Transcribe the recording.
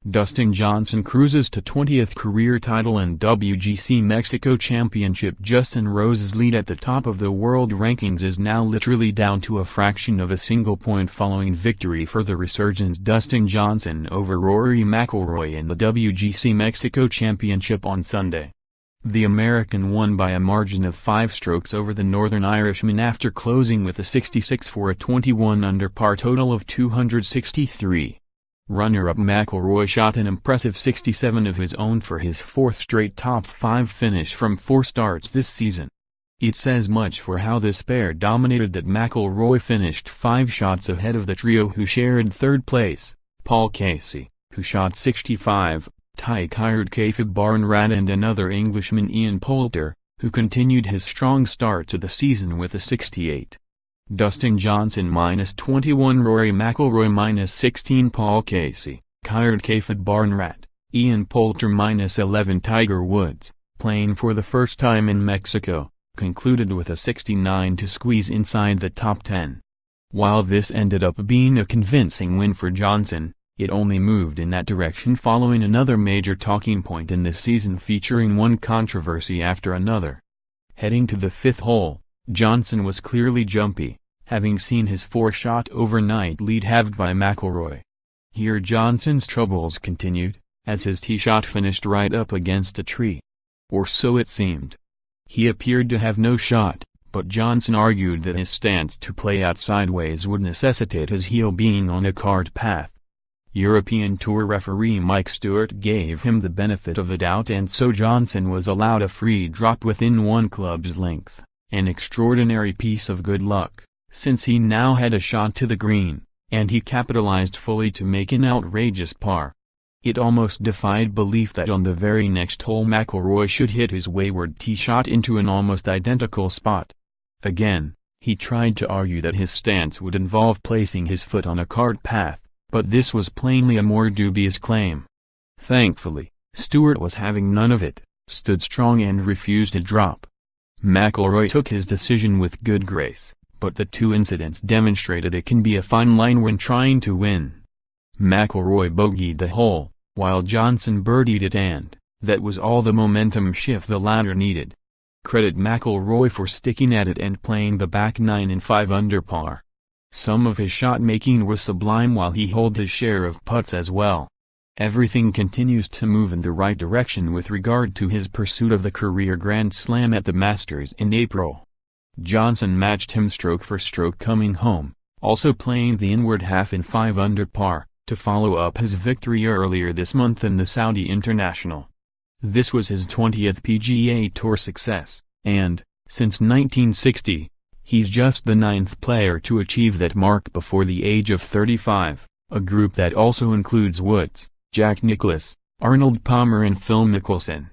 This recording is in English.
Dustin Johnson cruises to 20th career title and WGC Mexico Championship. Justin Rose's lead at the top of the world rankings is now literally down to a fraction of a single point following victory for the resurgent's Dustin Johnson over Rory McIlroy in the WGC Mexico Championship on Sunday. The American won by a margin of 5 strokes over the Northern Irishman after closing with a 66 for a 21 under par total of 263. Runner-up McIlroy shot an impressive 67 of his own for his 4th straight top 5 finish from 4 starts this season. It says much for how this pair dominated that McIlroy finished 5 shots ahead of the trio who shared 3rd place, Paul Casey, who shot 65, Ty Barnrat and another Englishman Ian Poulter, who continued his strong start to the season with a 68. Dustin Johnson -21, Rory McIlroy -16, Paul Casey, Barnrat, Ian Poulter -11. Tiger Woods, playing for the first time in Mexico, concluded with a 69 to squeeze inside the top 10. While this ended up being a convincing win for Johnson, it only moved in that direction following another major talking point in this season featuring one controversy after another. Heading to the 5th hole, Johnson was clearly jumpy, having seen his 4-shot overnight lead halved by McIlroy. Here Johnson's troubles continued, as his tee shot finished right up against a tree. Or so it seemed. He appeared to have no shot, but Johnson argued that his stance to play out sideways would necessitate his heel being on a cart path. European Tour referee Mike Stewart gave him the benefit of the doubt and so Johnson was allowed a free drop within 1 club's length, an extraordinary piece of good luck, since he now had a shot to the green, and he capitalized fully to make an outrageous par. It almost defied belief that on the very next hole McIlroy should hit his wayward tee shot into an almost identical spot. Again, he tried to argue that his stance would involve placing his foot on a cart path, but this was plainly a more dubious claim. Thankfully, Stewart was having none of it, stood strong and refused to drop. McIlroy took his decision with good grace, but the 2 incidents demonstrated it can be a fine line when trying to win. McIlroy bogeyed the hole, while Johnson birdied it and that was all the momentum shift the latter needed. Credit McIlroy for sticking at it and playing the back 9 and 5 under par. Some of his shot-making was sublime while he held his share of putts as well. Everything continues to move in the right direction with regard to his pursuit of the career Grand Slam at the Masters in April. Johnson matched him stroke for stroke coming home, also playing the inward half in 5 under par, to follow up his victory earlier this month in the Saudi International. This was his 20th PGA Tour success, and, since 1960, he's just the 9th player to achieve that mark before the age of 35, a group that also includes Woods, Jack Nicklaus, Arnold Palmer and Phil Mickelson.